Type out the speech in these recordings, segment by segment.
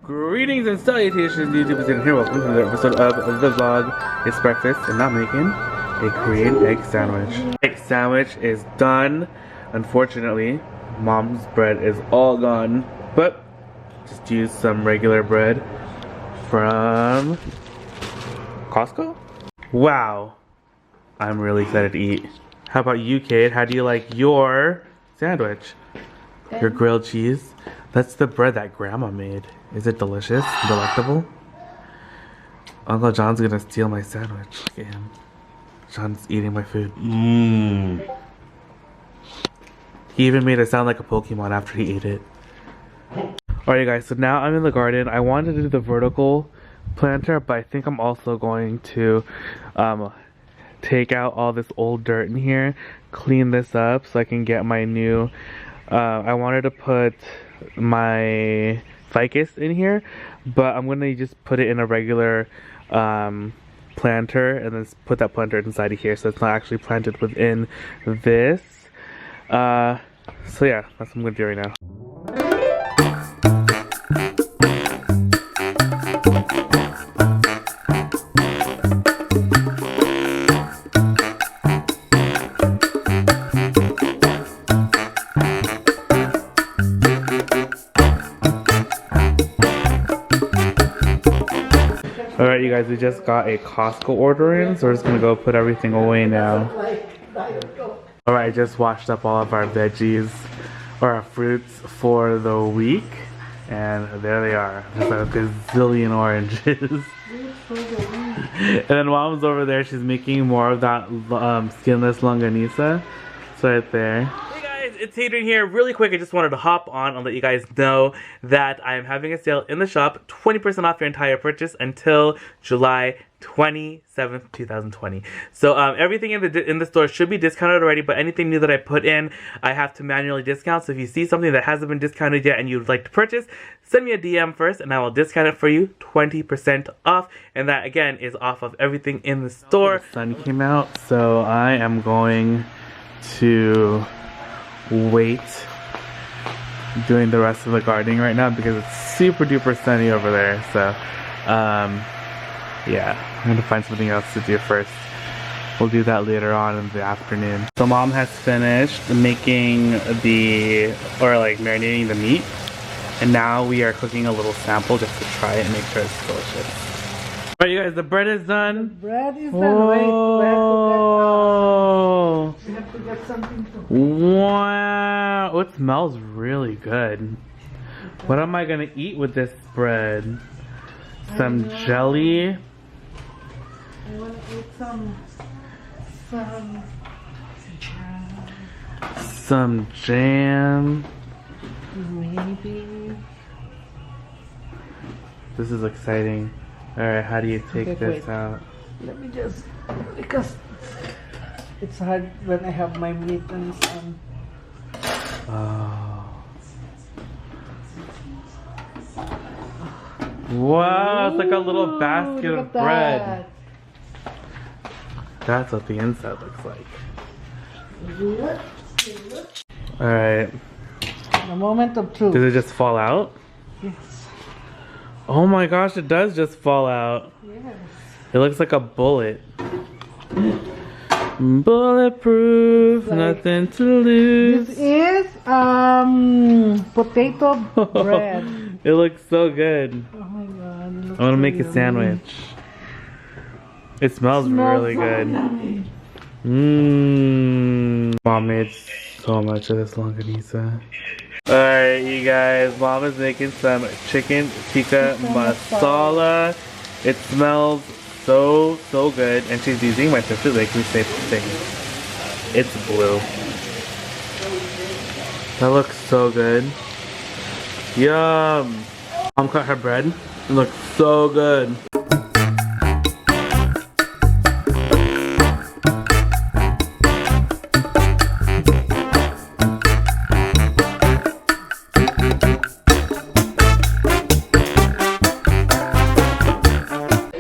Greetings and salutations, YouTubers, and here welcome to another episode of the vlog. It's breakfast and I'm making a Korean egg sandwich. Egg sandwich is done. Unfortunately, mom's bread is all gone, but just use some regular bread from Costco. Wow, I'm really excited to eat. How about you, Kate? How do you like your sandwich? Good. Your grilled cheese? That's the bread that Grandma made. Is it delicious? Delectable? Uncle John's gonna steal my sandwich. Look at him. John's eating my food. Mmm. He even made it sound like a Pokemon after he ate it. Alright guys, so now I'm in the garden. I wanted to do the vertical planter, but I think I'm also going to take out all this old dirt in here, clean this up so I can get my new I wanted to put my ficus in here, but I'm gonna just put it in a regular planter and then put that planter inside of here so it's not actually planted within this. So yeah, that's what I'm gonna do right now. Alright you guys, we just got a Costco order in, so we're just gonna go put everything away now. Alright, I just washed up all of our veggies, or our fruits for the week, and there they are. There's like a gazillion oranges. And then Mom's over there, she's making more of that skinless longanisa. It's right there. It's Hadrian here. Really quick, I just wanted to hop on and let you guys know that I am having a sale in the shop, 20% off your entire purchase until July 27th, 2020. So everything in the store should be discounted already, but anything new that I put in, I have to manually discount. So if you see something that hasn't been discounted yet and you'd like to purchase, send me a DM first and I will discount it for you, 20% off. And that again is off of everything in the store. The sun came out, so I am going to wait doing the rest of the gardening right now because it's super duper sunny over there. So yeah, I'm gonna find something else to do first. We'll do that later on in the afternoon. So Mom has finished making marinating the meat, and now we are cooking a little sample just to try it and make sure it's delicious. Alright you guys, the bread is done. The bread is done. Whoa. We have to get something to Wow, oh, it smells really good. What am I gonna eat with this bread? Some jelly. I want to eat some jam. Maybe. This is exciting. Alright, how do you take this out? Let me just, because it's hard when I have my meat and some. Oh. Wow, it's like a little basket of bread. That's what the inside looks like. Alright. The moment of truth. Does it just fall out? Yes. Oh my gosh, it does just fall out. Yes. It looks like a bullet. Bulletproof, like, nothing to lose. This is potato bread. It looks so good. Oh my god. I'm gonna make a sandwich. It smells really good. Mmm. Mom made so much of this longanisa. Alright, you guys, Mom is making some chicken tikka masala. It smells so good, and she's using my sister to make me say things. It's blue. That looks so good. Yum! Mom cut her bread. It looks so good.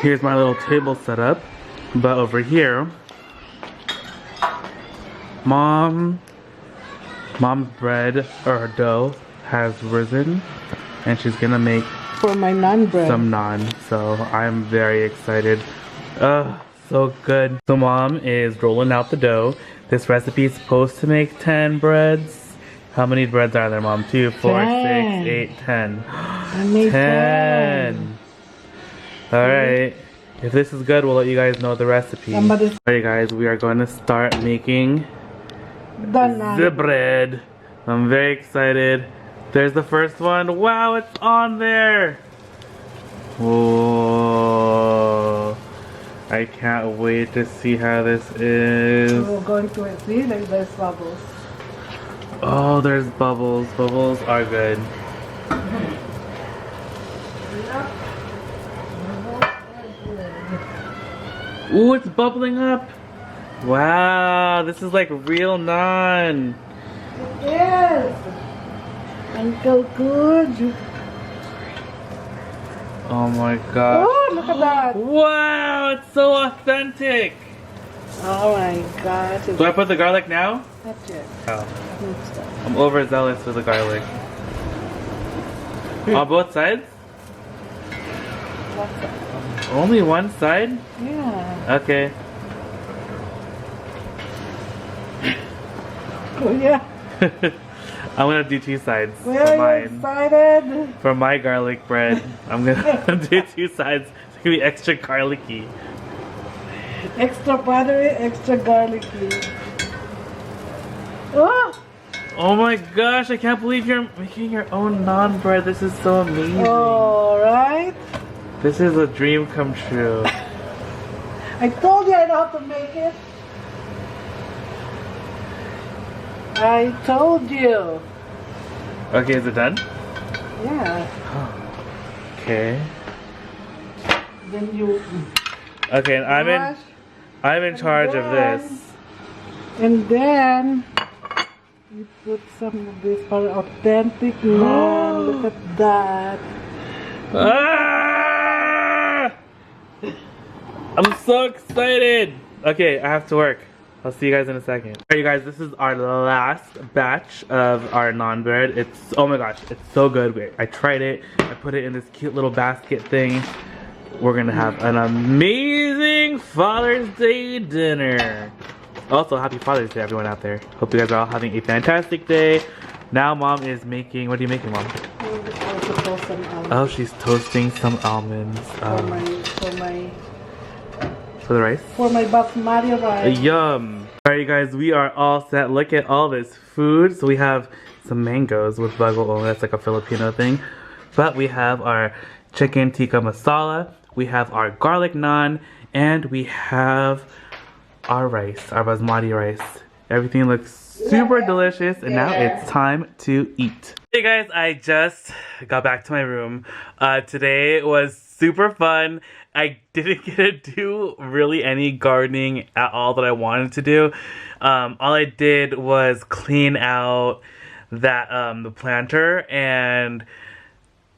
Here's my little table set up, but over here, Mom's bread, or her dough, has risen, and she's gonna make for my naan bread. some naan. So I'm very excited. So good. So mom is rolling out the dough. This recipe is supposed to make 10 breads. How many breads are there, mom? 2, 4, 6, 8, 10. I made 10. Alright. If this is good, we'll let you guys know the recipe. Alright guys, we are going to start making the bread. I'm very excited. There's the first one. Wow, it's on there. Whoa. I can't wait to see how this is. We're going to it. See, like there's bubbles. Oh, there's bubbles. Bubbles are good. Ooh, it's bubbling up. Wow, this is like real naan. Yes. And so good. Oh my god. Oh, look at that. Wow, it's so authentic. Oh my gosh. Do I put the garlic now? That's it. Oh. I'm overzealous with the garlic. On both sides? What's that? Only one side? Yeah. Okay. Oh yeah. I'm gonna do 2 sides We're for mine. excited. For my garlic bread, I'm gonna do 2 sides. It's gonna be extra garlicky. Extra buttery, extra garlicky. Oh! Oh my gosh, I can't believe you're making your own naan bread. This is so amazing. Alright. This is a dream come true. I told you I know how to make it. I told you. Okay, is it done? Yeah. Okay. Then you Okay, and wash, I'm in charge of this. and then you put some of this for authentic naan. Look at that. Ah! I'm so excited. Okay, I have to work. I'll see you guys in a second. Alright you guys, this is our last batch of our naan bread. It's, oh my gosh, it's so good. I tried it. I put it in this cute little basket thing. We're gonna have an amazing Father's Day dinner. Also, happy Father's Day everyone out there. Hope you guys are all having a fantastic day. Now mom is making, what are you making mom? Oh, she's toasting some almonds. For the rice? For my basmati rice. Yum. Alright you guys, we are all set. Look at all this food. So we have some mangoes with bagoong. That's like a Filipino thing. But we have our chicken tikka masala. We have our garlic naan. And we have our rice, our basmati rice. Everything looks super delicious. And now it's time to eat. Hey guys, I just got back to my room. Today was super fun. I didn't get to do really any gardening at all that I wanted to do. All I did was clean out that the planter, and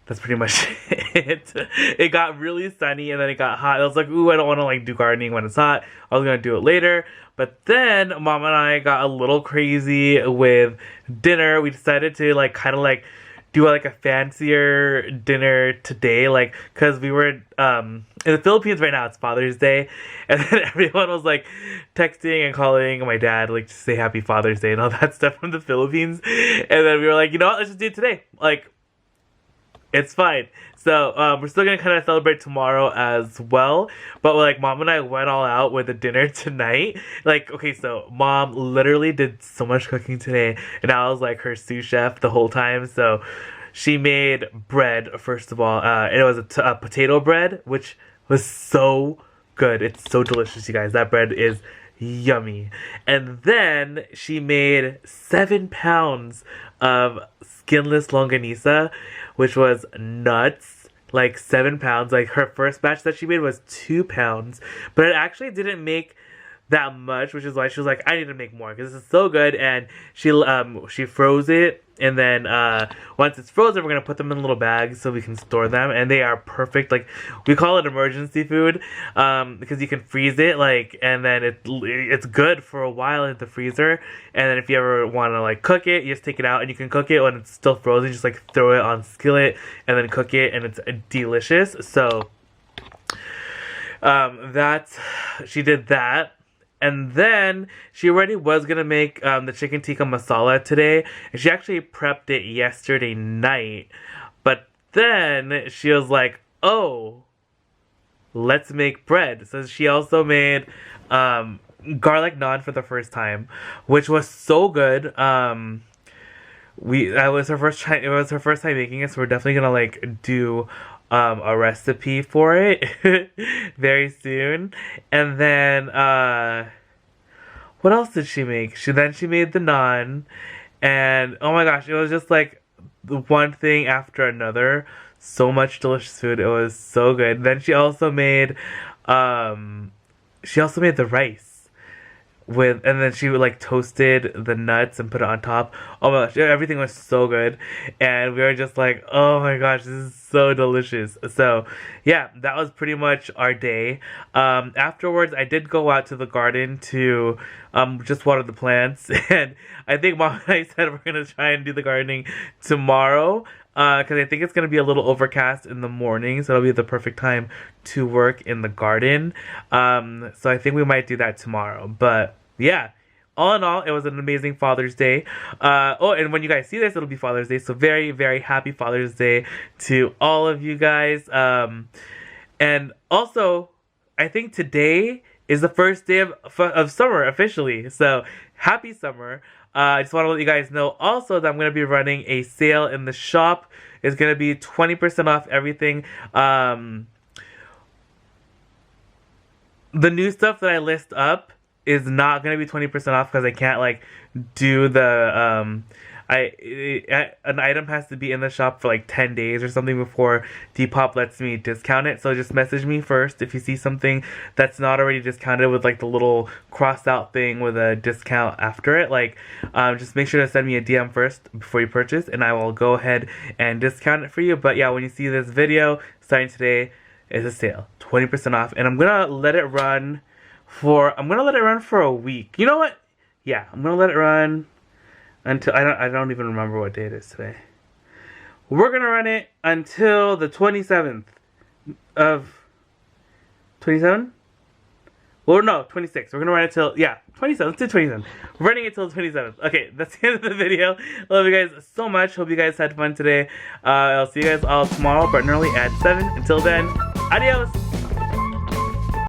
that's pretty much it. It got really sunny and then it got hot. I was like, ooh, I don't want to like do gardening when it's hot. I was gonna do it later. But then mom and I got a little crazy with dinner. We decided to like kind of like do like a fancier dinner today, like because we were in the Philippines right now. It's Father's Day, and then everyone was like texting and calling my dad like to say Happy Father's Day and all that stuff from the Philippines. And then we were like, you know what, let's just do it today. Like, it's fine. So we're still gonna kind of celebrate tomorrow as well, but like mom and I went all out with the dinner tonight. Like, okay, so mom literally did so much cooking today, and I was like her sous chef the whole time. So she made bread, first of all, and it was a potato bread, which was so good. It's so delicious, you guys. That bread is yummy. And then she made 7 pounds of skinless longanisa, which was nuts. Like 7 pounds. Like her first batch that she made was 2 pounds, but it actually didn't make that much, which is why she was like, I need to make more because this is so good. And she froze it And then once it's frozen, we're gonna put them in little bags so we can store them, and they are perfect. Like, we call it emergency food because you can freeze it, like, and then it's good for a while in the freezer. And then if you ever want to like cook it, you just take it out and you can cook it when it's still frozen. Just like throw it on skillet and then cook it, and it's delicious. So she did that. And then she already was going to make the chicken tikka masala today. And she actually prepped it yesterday night. But then she was like, oh, let's make bread. So she also made garlic naan for the first time, which was so good. It was her first time making it, so we're definitely going to like do a recipe for it very soon. And then what else did she make? She made the naan, and oh my gosh, it was just like the one thing after another. So much delicious food. It was so good. Then she also made the rice and then she like toasted the nuts and put it on top. Oh my gosh, everything was so good, and we were just like, oh my gosh, this is so delicious. So yeah, that was pretty much our day. Afterwards, I did go out to the garden to just water the plants, and I think Mom and I said we're gonna try and do the gardening tomorrow. Because I think it's going to be a little overcast in the morning, so it'll be the perfect time to work in the garden. So I think we might do that tomorrow. But yeah, all in all, it was an amazing Father's Day. And when you guys see this, it'll be Father's Day. So very, very happy Father's Day to all of you guys. And also, I think today is the first day of summer officially. So happy summer. I just want to let you guys know also that I'm going to be running a sale in the shop. It's going to be 20% off everything. The new stuff that I list up is not going to be 20% off because I can't like do the an item has to be in the shop for like 10 days or something before Depop lets me discount it. So just message me first if you see something that's not already discounted with like the little crossed out thing with a discount after it. Like just make sure to send me a DM first before you purchase, and I will go ahead and discount it for you. But yeah, when you see this video starting today, is a sale, 20% off, and I'm gonna let it run for a week. You know what? Yeah, I'm gonna let it run until I don't even remember what day it is today. We're gonna run it until the 27th of 27. Well, no, 26. We're gonna run it till 27. Let's do 27. We're running it till the 27th. Okay, that's the end of the video. I love you guys so much. Hope you guys had fun today. I'll see you guys all tomorrow, but early at 7. Until then, adios.